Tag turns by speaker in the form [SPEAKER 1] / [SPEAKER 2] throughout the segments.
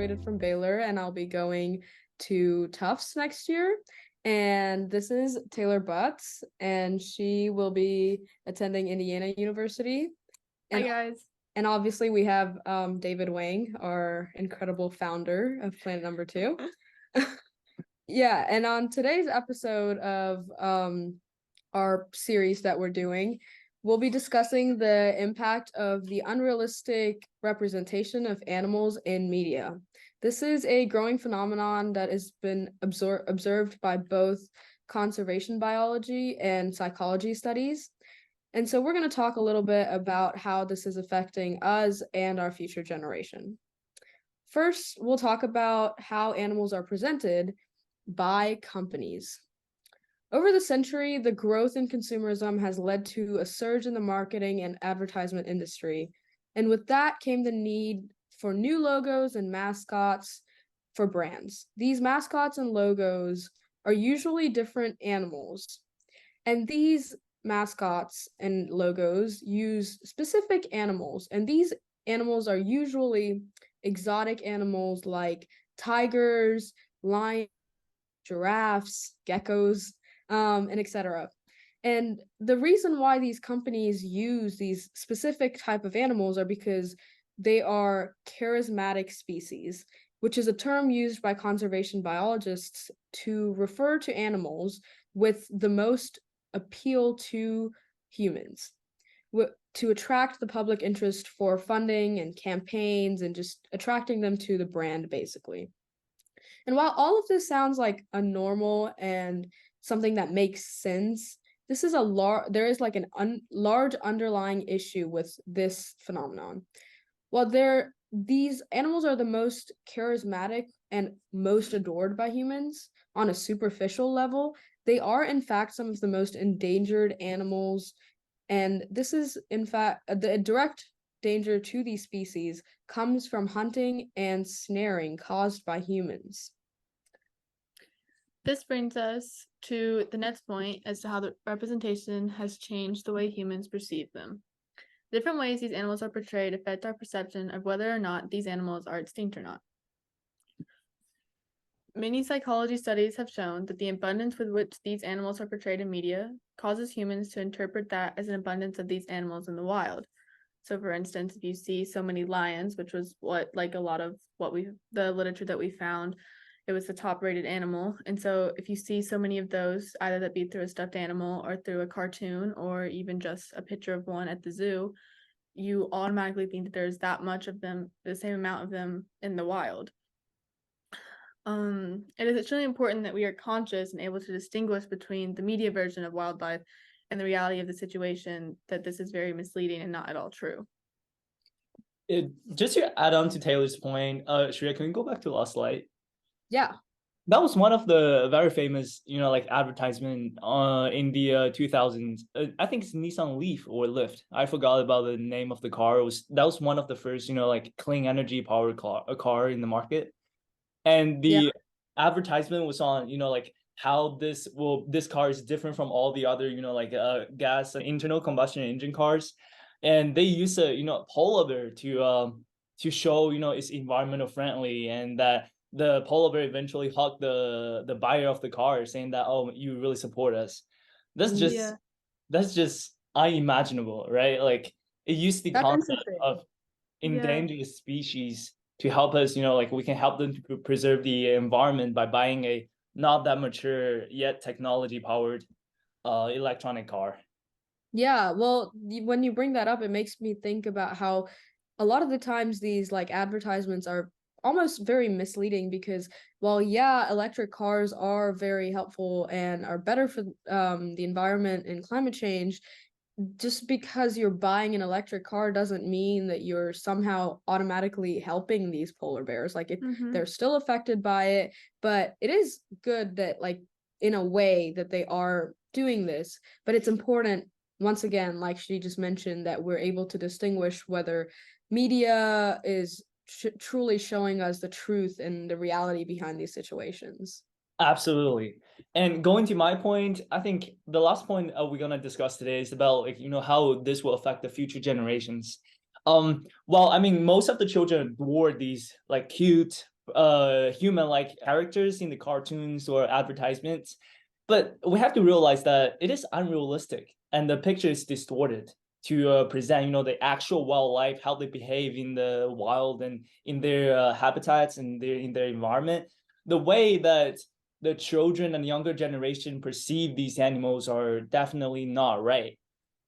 [SPEAKER 1] graduated from Baylor and I'll be going to Tufts next year. And this is Taylor Butts, and she will be attending Indiana University.
[SPEAKER 2] Hi
[SPEAKER 1] And
[SPEAKER 2] guys.
[SPEAKER 1] and obviously we have David Wang, our incredible founder of Planet No.2. Yeah, and on today's episode of our series that we're doing, we'll be discussing the impact of the unrealistic representation of animals in media. This is a growing phenomenon that has been observed by both conservation biology and psychology studies. And so we're going to talk a little bit about how this is affecting us and our future generation. First, we'll talk about how animals are presented by companies. Over the century, the growth in consumerism has led to a surge in the marketing and advertisement industry. And with that came the need for new logos and mascots for brands. These mascots and logos are usually different animals. And these mascots and logos use specific animals. And these animals are usually exotic animals like tigers, lions, giraffes, geckos, and etc. And the reason why these companies use these specific type of animals are because they are charismatic species, which is a term used by conservation biologists to refer to animals with the most appeal to humans, to attract the public interest for funding and campaigns and just attracting them to the brand, basically. And while all of this sounds like a normal and something that makes sense, this is there is like large underlying issue with this phenomenon. While these animals are the most charismatic and most adored by humans on a superficial level, they are in fact some of the most endangered animals. And this is in fact the direct danger to these species comes from hunting and snaring caused by humans.
[SPEAKER 2] This brings us to the next point as to how the representation has changed the way humans perceive them. The different ways these animals are portrayed affect our perception of whether or not these animals are extinct or not. Many psychology studies have shown that the abundance with which these animals are portrayed in media causes humans to interpret that as an abundance of these animals in the wild. So for instance, if you see so many lions, which was a lot of the literature that we found, it was the top rated animal. And so if you see so many of those, either that be through a stuffed animal or through a cartoon or even just a picture of one at the zoo, you automatically think that there's that much of them, the same amount of them in the wild. It is extremely important that we are conscious and able to distinguish between the media version of wildlife and the reality of the situation, that this is very misleading and not at all true.
[SPEAKER 3] Just to add on to Taylor's point, Shreya, can we go back to last slide?
[SPEAKER 1] Yeah.
[SPEAKER 3] That was one of the very famous, advertisement in the 2000s. I think it's Nissan Leaf or Lyft. I forgot about the name of the car. That was one of the first, clean energy powered car in the market. And the advertisement was on, how this car is different from all the other, gas internal combustion engine cars. And they use a, polar bear to show, it's environmental friendly, and that the polar bear eventually hugged the buyer of the car, saying that, oh, you really support us. That's just unimaginable, right? Like, it used the concept of endangered species to help us, we can help them to preserve the environment by buying a not that mature yet technology powered electronic car.
[SPEAKER 1] Yeah, well, when you bring that up, it makes me think about how a lot of the times these advertisements are almost very misleading, because while electric cars are very helpful and are better for the environment and climate change, just because you're buying an electric car doesn't mean that you're somehow automatically helping these polar bears. Like, they're still affected by it, but it is good that in a way that they are doing this. But it's important, once again, like she just mentioned, that we're able to distinguish whether media is truly showing us the truth and the reality behind these situations.
[SPEAKER 3] Absolutely. And going to my point, I think the last point we're going to discuss today is about how this will affect the future generations. Well, I mean, most of the children adore these cute human-like characters in the cartoons or advertisements. But we have to realize that it is unrealistic and the picture is distorted to present, the actual wildlife, how they behave in the wild and in their habitats and in their environment. The way that the children and younger generation perceive these animals are definitely not right.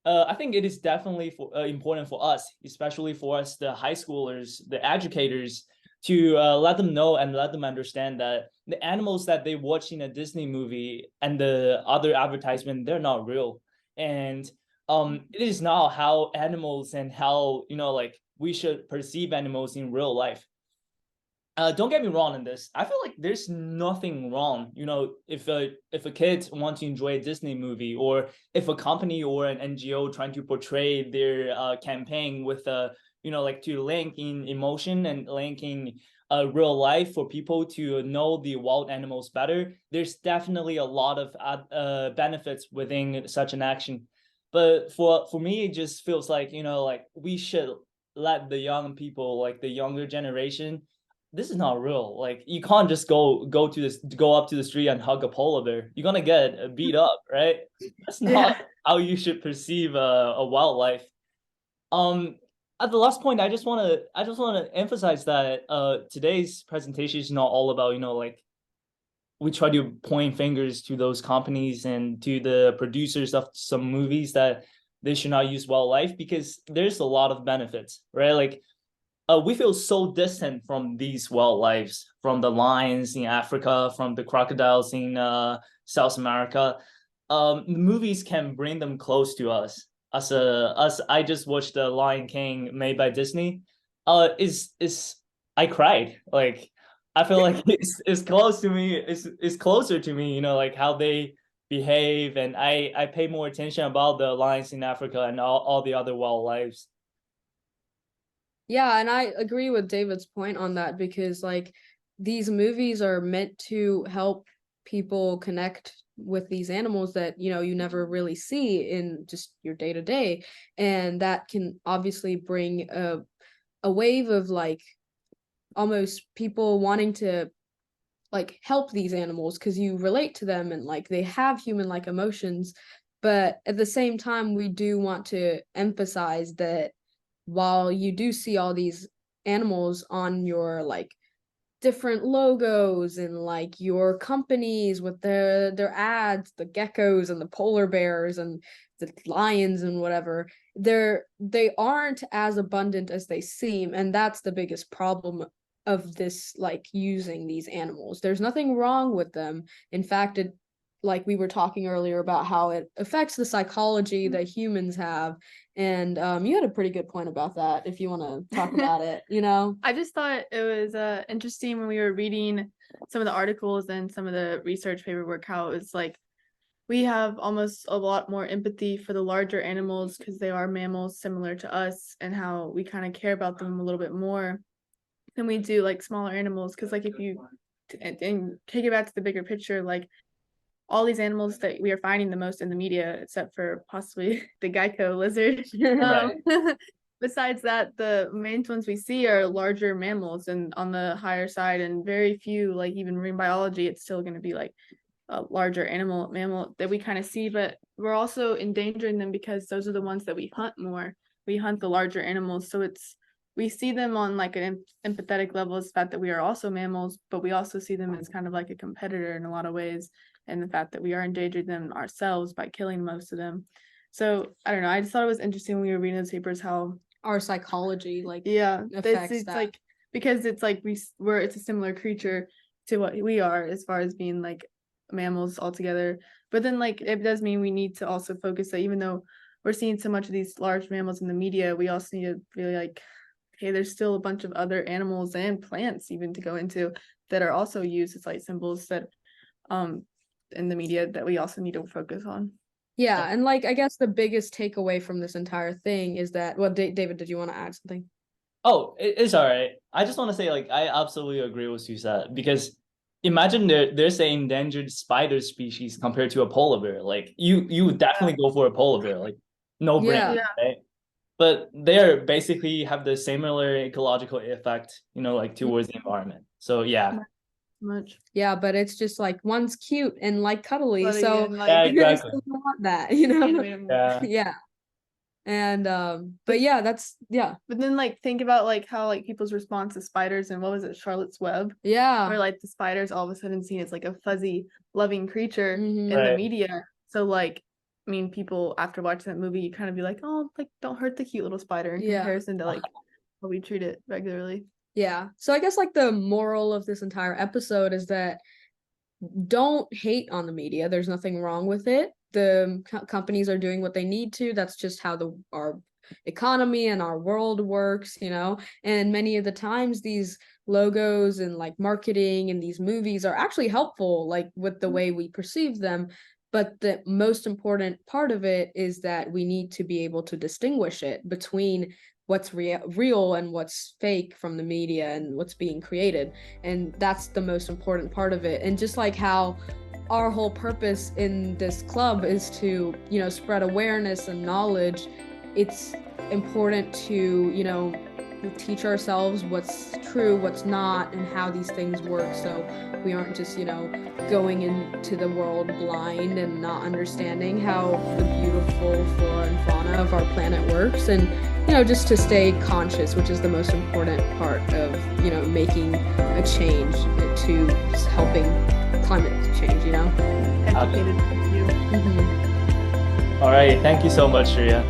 [SPEAKER 3] I think it is definitely important for us, especially for us, the high schoolers, the educators, to let them know and let them understand that the animals that they watch in a Disney movie and the other advertisement, they're not real. And it is not how animals and how, like we should perceive animals in real life. Don't get me wrong in this. I feel like there's nothing wrong, if a kid wants to enjoy a Disney movie, or if a company or an NGO trying to portray their campaign with like to link in emotion and linking real life for people to know the wild animals better. There's definitely a lot of benefits within such an action. But for me, it just feels like, like we should let the young people, like the younger generation, this is not real. Like you can't just go up to the street and hug a polar bear. You're gonna get beat up, right? That's not how you should perceive a wildlife. At the last point, I just wanna emphasize that today's presentation is not all about, like we try to point fingers to those companies and to the producers of some movies that they should not use wildlife, because there's a lot of benefits, right? Like we feel so distant from these wildlife, from the lions in Africa, from the crocodiles in South America. Movies can bring them close to us. I just watched the Lion King made by Disney. Is I cried. Like I feel like it's close to me. It's closer to me. Like how they behave, and I pay more attention about the lions in Africa and all the other wildlife.
[SPEAKER 1] Yeah, and I agree with David's point on that, because like these movies are meant to help people connect with these animals that you never really see in just your day to day, and that can obviously bring a wave of like almost people wanting to like help these animals because you relate to them and like they have human like emotions. But at the same time, we do want to emphasize that while you do see all these animals on your like different logos and like your companies with their ads, the geckos and the polar bears and the lions and whatever, they aren't as abundant as they seem, and that's the biggest problem of this, like using these animals. There's nothing wrong with them. In fact, it, like we were talking earlier about how it affects the psychology that humans have, and you had a pretty good point about that if you want to talk about it.
[SPEAKER 2] I just thought it was interesting when we were reading some of the articles and some of the research paperwork, how it was like we have almost a lot more empathy for the larger animals because they are mammals similar to us, and how we kind of care about them a little bit more than we do like smaller animals. Because like if you and take it back to the bigger picture, like all these animals that we are finding the most in the media, except for possibly the gecko lizard.
[SPEAKER 3] Right.
[SPEAKER 2] Besides that, the main ones we see are larger mammals and on the higher side, and very few, like even marine biology, it's still going to be like a larger mammal that we kind of see. But we're also endangering them because those are the ones that we hunt more. We hunt the larger animals, so we see them on like an empathetic level, as the fact that we are also mammals, but we also see them as kind of like a competitor in a lot of ways, and the fact that we are endangering them ourselves by killing most of them. So I don't know, I just thought it was interesting when we were reading those papers how
[SPEAKER 1] our psychology like
[SPEAKER 2] affects
[SPEAKER 1] it's
[SPEAKER 2] that. Like because it's like it's a similar creature to what we are as far as being like mammals altogether. But then like it does mean we need to also focus that even though we're seeing so much of these large mammals in the media, we also need to really like, okay, there's still a bunch of other animals and plants even to go into that are also used as like symbols that in the media that we also need to focus on.
[SPEAKER 1] Yeah, and like I guess the biggest takeaway from this entire thing is that, well, David, did you want to add something?
[SPEAKER 3] Oh, it's all right. I just want to say, like, I absolutely agree with you said, because imagine there's an endangered spider species compared to a polar bear. Like, you would definitely go for a polar bear, like, no brainer, right? But they're basically have the similar ecological effect, like towards the environment. So yeah.
[SPEAKER 2] Much.
[SPEAKER 1] Yeah, but it's just like one's cute and like cuddly,
[SPEAKER 2] Buddy
[SPEAKER 1] so
[SPEAKER 2] and,
[SPEAKER 3] Yeah,
[SPEAKER 2] like,
[SPEAKER 1] you
[SPEAKER 3] exactly.
[SPEAKER 1] still want that, you know?
[SPEAKER 2] animated movie.
[SPEAKER 3] Yeah.
[SPEAKER 1] Yeah. And but yeah, that's
[SPEAKER 2] But then like think about like how like people's response to spiders and what was it, Charlotte's Web?
[SPEAKER 1] yeah.
[SPEAKER 2] Where like the spider's all of a sudden seen as like a fuzzy, loving creature
[SPEAKER 1] Mhm.
[SPEAKER 2] in the
[SPEAKER 3] Right.
[SPEAKER 2] media. So like, I mean, people after watching that movie, you kind of be like, oh, like don't hurt the cute little spider in
[SPEAKER 1] Yeah.
[SPEAKER 2] comparison to like how we treat it regularly.
[SPEAKER 1] Yeah. So I guess like the moral of this entire episode is that don't hate on the media. There's nothing wrong with it. The companies are doing what they need to. That's just how our economy and our world works, you know. And many of the times these logos and like marketing and these movies are actually helpful, like with the way we perceive them. But the most important part of it is that we need to be able to distinguish it between what's real and what's fake from the media and what's being created. And that's the most important part of it. And just like how our whole purpose in this club is to, you know, spread awareness and knowledge, it's important to, you know, teach ourselves what's true, what's not, and how these things work, so we aren't just, you know, going into the world blind and not understanding how the beautiful flora and fauna of our planet works. And, you know, just to stay conscious, which is the most important part of, you know, making a change to helping climate change, you know.
[SPEAKER 2] Educated you.
[SPEAKER 1] Mhm.
[SPEAKER 3] All right. Thank you so much, Shreya.